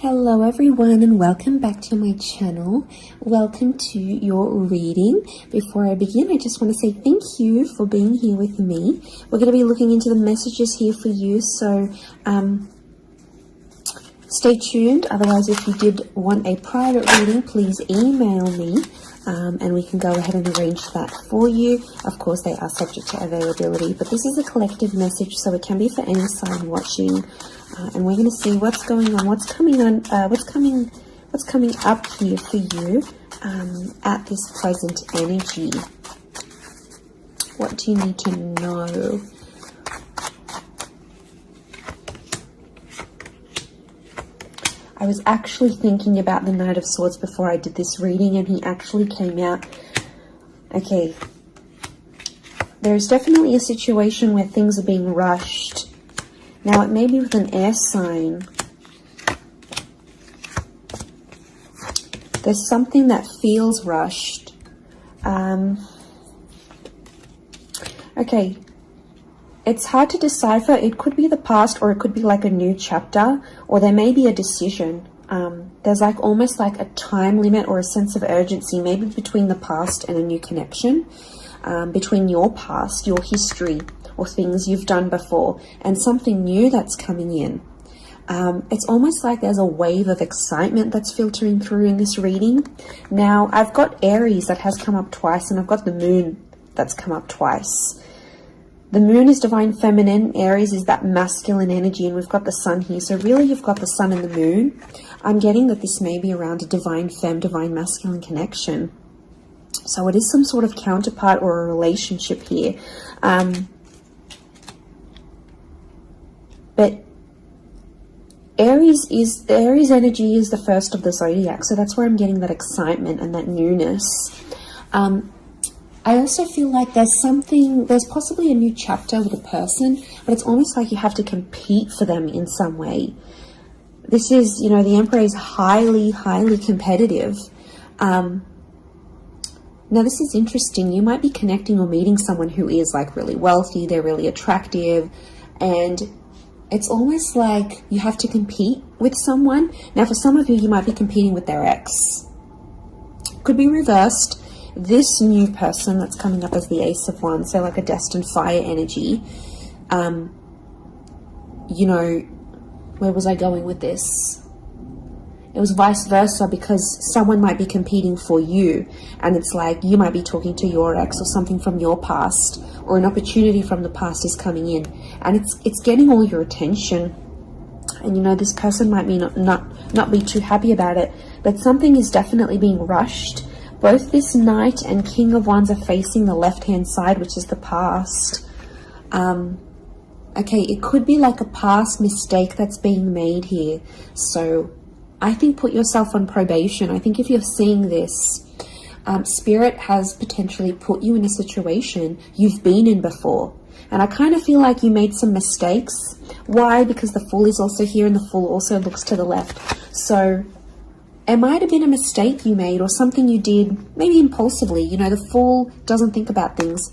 Hello everyone and welcome back to my channel. Welcome to your reading. Before I begin, I just want to say thank you for being here with me. We're going to be looking into the messages here for you, so stay tuned. Otherwise, if you did want a private reading, please email me and we can go ahead and arrange that for you. Of course, they are subject to availability, but this is a collective message, so it can be for any sign watching. And we're going to see what's going on, what's coming up here for you at this present energy. What do you need to know? I was actually thinking about the Knight of Swords before I did this reading, and he actually came out. Okay, there's definitely a situation where things are being rushed. Now, it may be with an air sign. There's something that feels rushed. Okay, it's hard to decipher. It could be the past, or it could be like a new chapter, or there may be a decision. There's like almost like a time limit or a sense of urgency, maybe between the past and a new connection, between your past, your history, or things you've done before, and something new that's coming in. It's almost like there's a wave of excitement that's filtering through in this reading. Now, I've got Aries that has come up twice, and I've got the Moon that's come up twice. The Moon is divine feminine, Aries is that masculine energy, and we've got the Sun here. So really, you've got the Sun and the Moon. I'm getting that this may be around a divine femme, divine masculine connection. So it is some sort of counterpart or a relationship here. But Aries energy is the first of the zodiac, so that's where I'm getting that excitement and that newness. I also feel like there's possibly a new chapter with a person, but it's almost like you have to compete for them in some way. This is, the Emperor is highly, highly competitive. Now, this is interesting. You might be connecting or meeting someone who is like really wealthy, they're really attractive, and it's almost like you have to compete with someone. Now, for some of you, you might be competing with their ex. Could be reversed. This new person that's coming up as the Ace of Wands, so like a destined fire energy. Where was I going with this? It was vice versa, because someone might be competing for you, and it's like you might be talking to your ex or something from your past, or an opportunity from the past is coming in, and it's getting all your attention. And this person might be not be too happy about it, but something is definitely being rushed. Both this Knight and King of Wands are facing the left-hand side, which is the past. Okay, it could be like a past mistake that's being made here. So I think put yourself on probation. I think if you're seeing this, Spirit has potentially put you in a situation you've been in before. And I kind of feel like you made some mistakes. Why? Because the Fool is also here, and the Fool also looks to the left. So it might have been a mistake you made, or something you did maybe impulsively. The Fool doesn't think about things.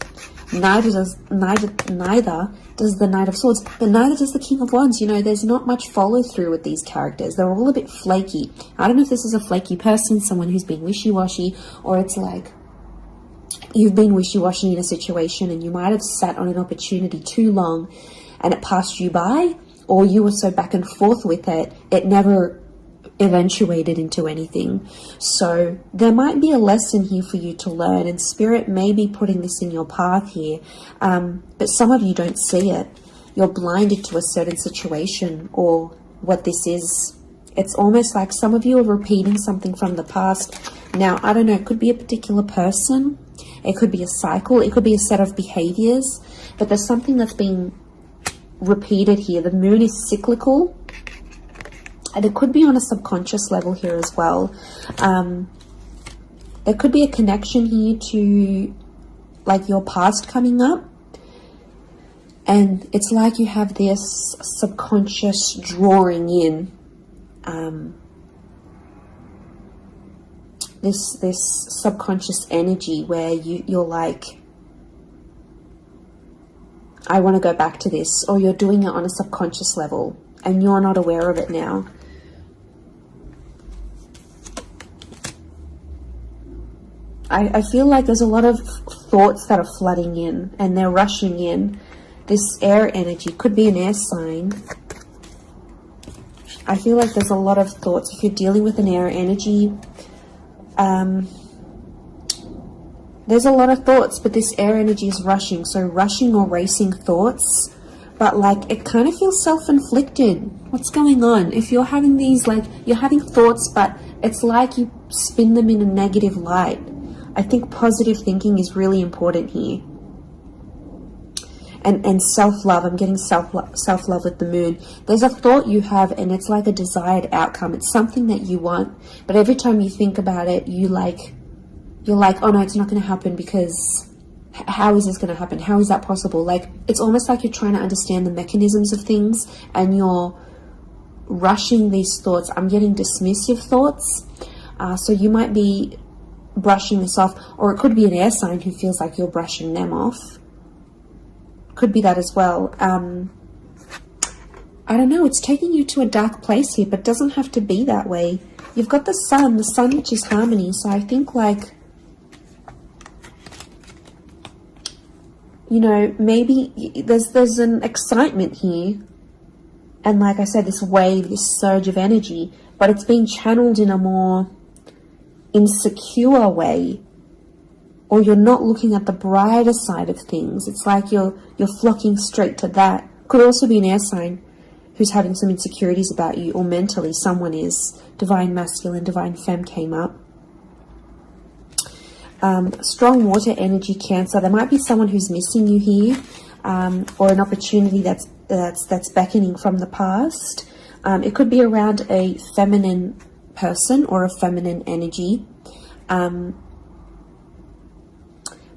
Neither does the Knight of Swords, but neither does the King of Wands. There's not much follow through with these characters. They're all a bit flaky. I don't know if this is a flaky person, someone who's been wishy-washy, or it's like you've been wishy-washy in a situation and you might have sat on an opportunity too long and it passed you by, or you were so back and forth with it, it never eventuated into anything. So there might be a lesson here for you to learn, and Spirit may be putting this in your path here, but some of you don't see it. You're blinded to a certain situation or what this is. It's almost like some of you are repeating something from the past. Now, I don't know, it could be a particular person, it could be a cycle, it could be a set of behaviors, but there's something that's being repeated here. The Moon is cyclical, and it could be on a subconscious level here as well. There could be a connection here to like your past coming up. And it's like you have this subconscious drawing in. This subconscious energy where you're like, I want to go back to this. Or you're doing it on a subconscious level and you're not aware of it now. I feel like there's a lot of thoughts that are flooding in and they're rushing in. This air energy could be an air sign. I feel like there's a lot of thoughts. If you're dealing with an air energy, there's a lot of thoughts, but this air energy is rushing. So rushing or racing thoughts, but like it kind of feels self-inflicted. What's going on? If you're having these, like you're having thoughts, but it's like you spin them in a negative light. I think positive thinking is really important here. And self-love, I'm getting self-love with the moon. There's a thought you have and it's like a desired outcome. It's something that you want, but every time you think about it, you're like, oh no, it's not going to happen, because how is this going to happen? How is that possible? Like, it's almost like you're trying to understand the mechanisms of things and you're rushing these thoughts. I'm getting dismissive thoughts. So you might be brushing this off, or it could be an air sign who feels like you're brushing them off. Could be that as well. I don't know, it's taking you to a dark place here, but it doesn't have to be that way. You've got the sun which is harmony, so I think like, you know, maybe there's an excitement here. And like I said, this wave, this surge of energy, but it's being channeled in a more insecure way. Or you're not looking at the brighter side of things. It's like you're flocking straight to that. Could also be an air sign who's having some insecurities about you, or mentally someone is. Divine masculine, divine femme came up. Strong water energy, Cancer. There might be someone who's missing you here, or an opportunity that's beckoning from the past. It could be around a feminine person or a feminine energy.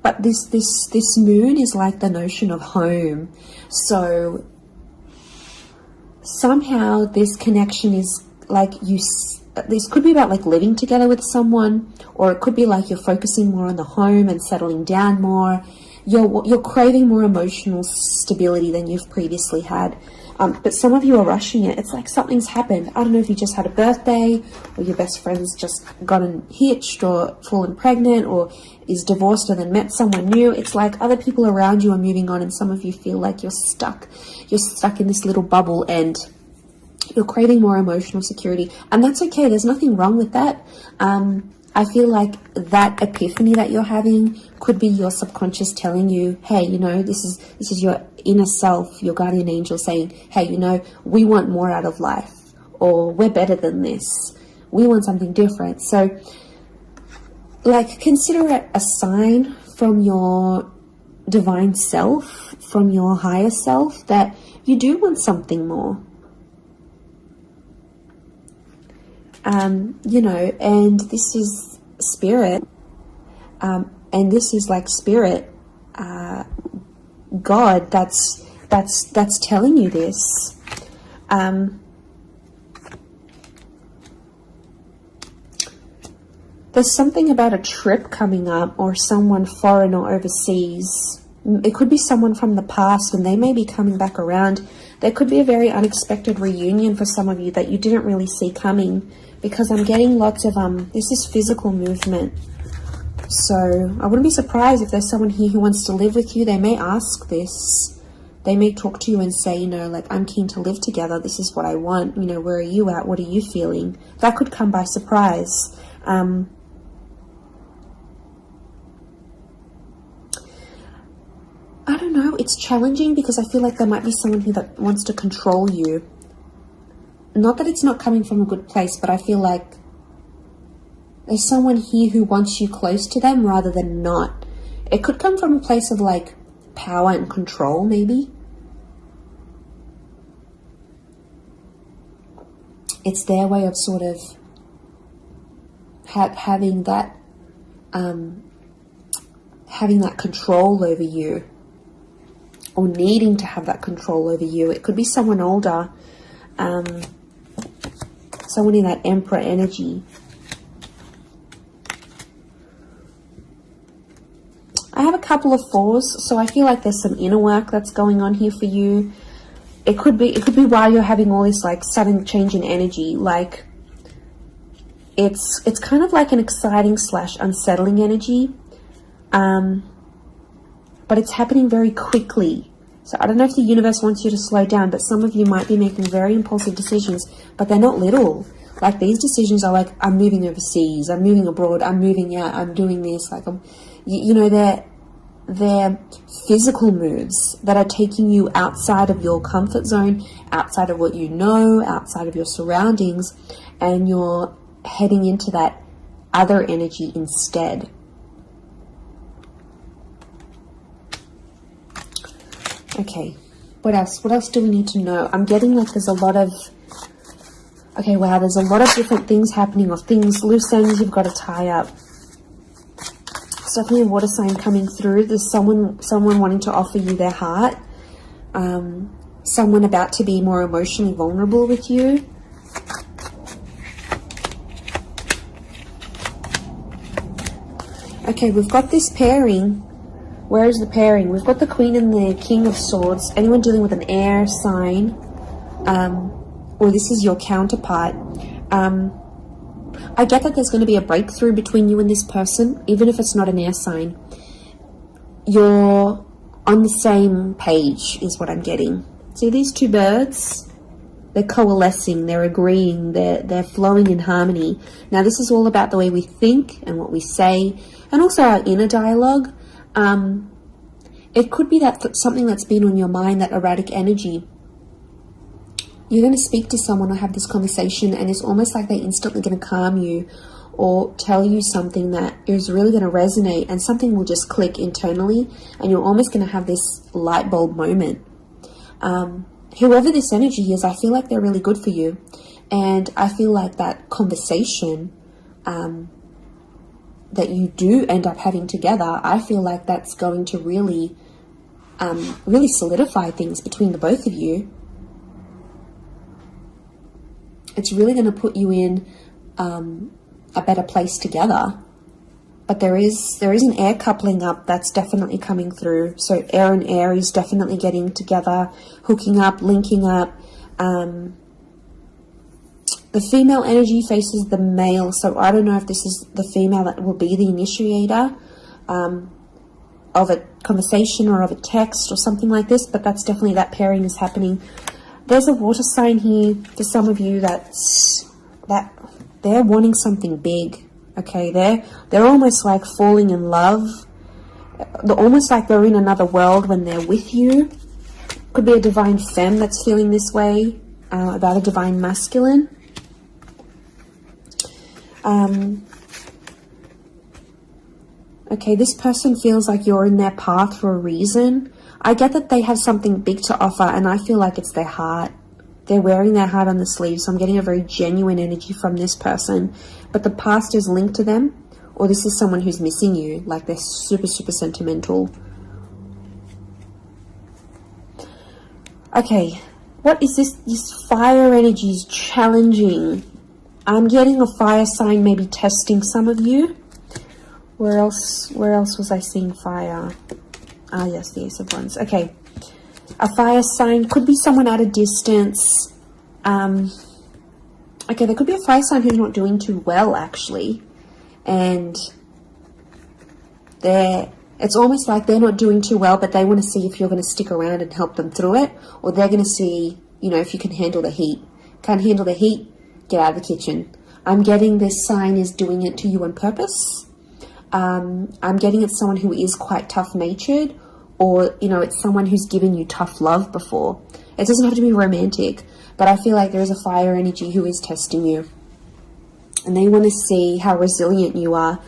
But this moon is like the notion of home. So somehow this connection is like this could be about like living together with someone, or it could be like you're focusing more on the home and settling down more. You're craving more emotional stability than you've previously had. But some of you are rushing it. It's like something's happened. I don't know if you just had a birthday, or your best friend's just gotten hitched or fallen pregnant, or is divorced and then met someone new. It's like other people around you are moving on, and some of you feel like you're stuck. You're stuck in this little bubble and you're craving more emotional security. And that's okay. There's nothing wrong with that. I feel like that epiphany that you're having could be your subconscious telling you, hey, you know, this is your inner self, your guardian angel saying, hey, you know, we want more out of life, or we're better than this. We want something different. So, like, consider it a sign from your divine self, from your higher self, that you do want something more. You know, and this is spirit, and this is like spirit, God, that's telling you this. There's something about a trip coming up, or someone foreign or overseas. It could be someone from the past and they may be coming back around. There could be a very unexpected reunion for some of you that you didn't really see coming, because I'm getting lots of, this is physical movement. So I wouldn't be surprised if there's someone here who wants to live with you. They may ask this. They may talk to you and say, you know, like, I'm keen to live together. This is what I want. You know, where are you at? What are you feeling? That could come by surprise. I don't know. It's challenging because I feel like there might be someone here that wants to control you. Not that it's not coming from a good place, but I feel like there's someone here who wants you close to them rather than not. It could come from a place of like power and control, maybe. It's their way of sort of having that control over you, or needing to have that control over you. It could be someone older, someone in that Emperor energy. I have a couple of fours, so I feel like there's some inner work that's going on here for you. It could be while you're having all this like sudden change in energy, like It's kind of like an exciting / unsettling energy, but it's happening very quickly. So I don't know if the universe wants you to slow down, but some of you might be making very impulsive decisions, but they're not little. Like, these decisions are like, I'm moving overseas, I'm moving abroad, I'm moving out, I'm doing this. Like, you know, they're physical moves that are taking you outside of your comfort zone, outside of what you know, outside of your surroundings, and you're heading into that other energy instead. Okay, what else? What else do we need to know? I'm getting like there's a lot of... Okay, wow, there's a lot of different things happening, or things, loose ends you've got to tie up. It's definitely a water sign coming through. There's someone wanting to offer you their heart. Someone about to be more emotionally vulnerable with you. Okay, we've got this pairing. Where is the pairing? We've got the Queen and the King of Swords. Anyone dealing with an air sign, or this is your counterpart. I get that there's going to be a breakthrough between you and this person, even if it's not an air sign. You're on the same page, is what I'm getting. See these two birds? They're coalescing, they're agreeing, they're flowing in harmony. Now, this is all about the way we think and what we say, and also our inner dialogue. It could be that something that's been on your mind, that erratic energy. You're going to speak to someone or have this conversation, and it's almost like they're instantly going to calm you or tell you something that is really going to resonate, and something will just click internally, and you're almost going to have this light bulb moment. Whoever this energy is, I feel like they're really good for you, and I feel like that conversation that you do end up having together, I feel like that's going to really solidify things between the both of you. It's really going to put you in a better place together. But there is an air coupling up that's definitely coming through. So air and Aries definitely getting together, hooking up, linking up. The female energy faces the male, so I don't know if this is the female that will be the initiator of a conversation or of a text or something like this, but that's definitely, that pairing is happening. There's a water sign here for some of you that they're wanting something big. Okay, they're almost like falling in love. They're almost like they're in another world when they're with you. Could be a divine femme that's feeling this way about a divine masculine. Okay, this person feels like you're in their path for a reason. I get that they have something big to offer, and I feel like it's their heart. They're wearing their heart on the sleeve, so I'm getting a very genuine energy from this person. But the past is linked to them, or this is someone who's missing you, like they're super, super sentimental. Okay, what is this? This fire energy is challenging. I'm getting a fire sign maybe testing some of you. Where else was I seeing fire? Ah, yes, the Ace of Wands. Okay. A fire sign could be someone at a distance. Okay, there could be a fire sign who's not doing too well, actually. And it's almost like they're not doing too well, but they want to see if you're going to stick around and help them through it. Or they're going to see, you know, if you can handle the heat. Can't handle the heat? Get out of the kitchen. I'm getting this sign is doing it to you on purpose. I'm getting it's someone who is quite tough-natured, or, you know, it's someone who's given you tough love before. It doesn't have to be romantic, but I feel like there is a fire energy who is testing you. And they want to see how resilient you are,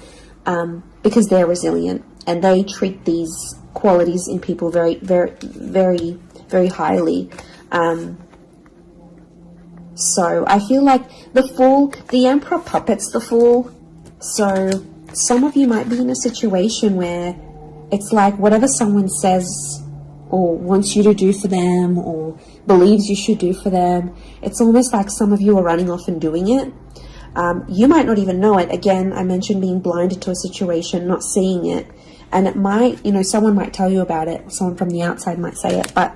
because they're resilient. And they treat these qualities in people very, very, very, very highly. So I feel like the Fool, the Emperor puppets the Fool. So some of you might be in a situation where it's like whatever someone says or wants you to do for them or believes you should do for them, it's almost like some of you are running off and doing it. You might not even know it. Again, I mentioned being blinded to a situation, not seeing it. And it might, you know, someone might tell you about it. Someone from the outside might say it. But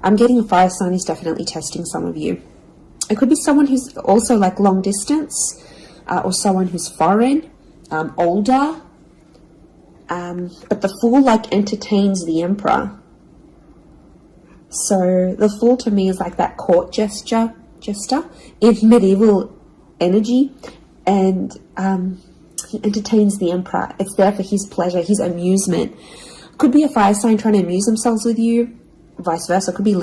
I'm getting a fire sign is definitely testing some of you. It could be someone who's also like long distance. or someone who's foreign, older. But the Fool like entertains the Emperor. So the Fool to me is like that court jester in medieval energy, and he entertains the Emperor. It's there for his pleasure, his amusement. Could be a fire sign trying to amuse themselves with you, vice versa. Could be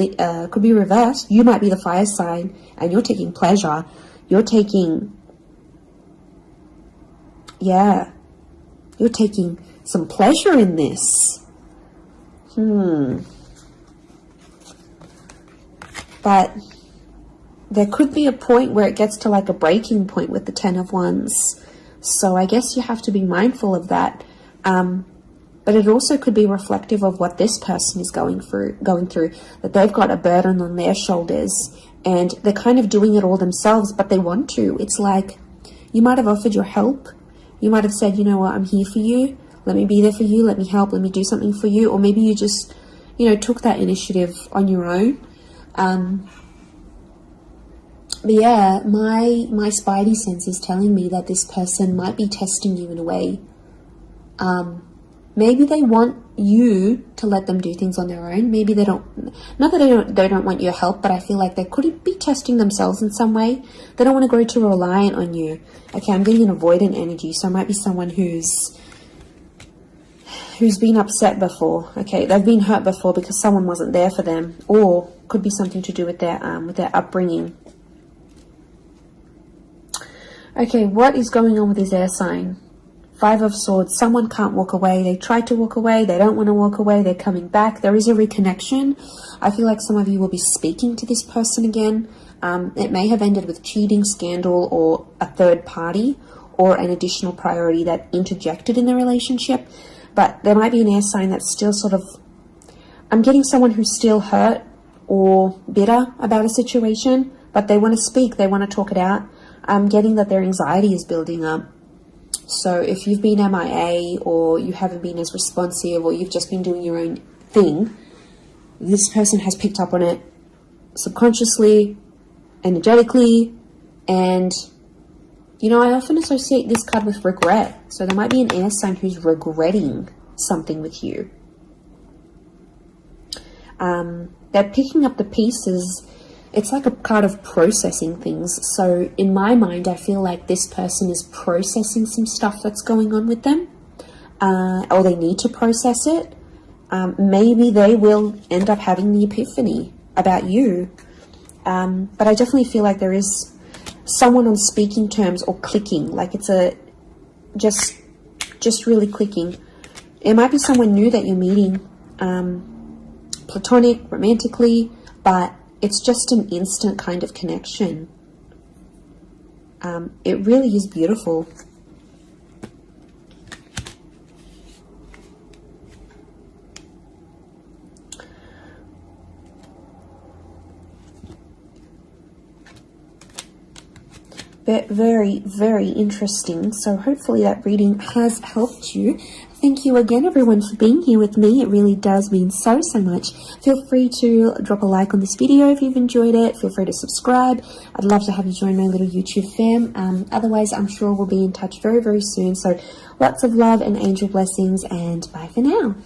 reversed. You might be the fire sign and you're taking pleasure. You're taking some pleasure in this. But there could be a point where it gets to like a breaking point with the Ten of Wands. So I guess you have to be mindful of that. But it also could be reflective of what this person is going through, that they've got a burden on their shoulders and they're kind of doing it all themselves, but they want to. It's like you might have offered your help. You might have said, you know what, I'm here for you. Let me be there for you. Let me help. Let me do something for you. Or maybe you just, took that initiative on your own. But yeah, my spidey sense is telling me that this person might be testing you in a way. Maybe they want you to let them do things on their own. Maybe they don't, not that they don't want your help, but I feel like they could be testing themselves in some way. They don't want to grow too reliant on you. Okay, I'm getting an avoidant energy, so it might be someone who's been upset before. Okay, they've been hurt before because someone wasn't there for them, or could be something to do with their upbringing. Okay, what is going on with this air sign? Five of Swords. Someone can't walk away. They tried to walk away. They don't want to walk away. They're coming back. There is a reconnection. I feel like some of you will be speaking to this person again. It may have ended with cheating, scandal, or a third party, or an additional priority that interjected in the relationship. But there might be an air sign that's still sort of... I'm getting someone who's still hurt or bitter about a situation, but they want to speak. They want to talk it out. I'm getting that their anxiety is building up. So if you've been MIA, or you haven't been as responsive, or you've just been doing your own thing, this person has picked up on it subconsciously, energetically, and I often associate this card with regret. So there might be an air sign who's regretting something with you. They're picking up the pieces. It's like a card of processing things. So in my mind, I feel like this person is processing some stuff that's going on with them, or they need to process it. Maybe they will end up having the epiphany about you. But I definitely feel like there is someone on speaking terms or clicking, like it's just really clicking. It might be someone new that you're meeting, platonic, romantically, but it's just an instant kind of connection. It really is beautiful. Very, very interesting. So hopefully that reading has helped you. Thank you again, everyone, for being here with me. It really does mean so much. Feel free to drop a like on this video if you've enjoyed it. Feel free to subscribe. I'd love to have you join my little YouTube fam. Otherwise, I'm sure we'll be in touch very, very soon. So lots of love and angel blessings, and bye for now.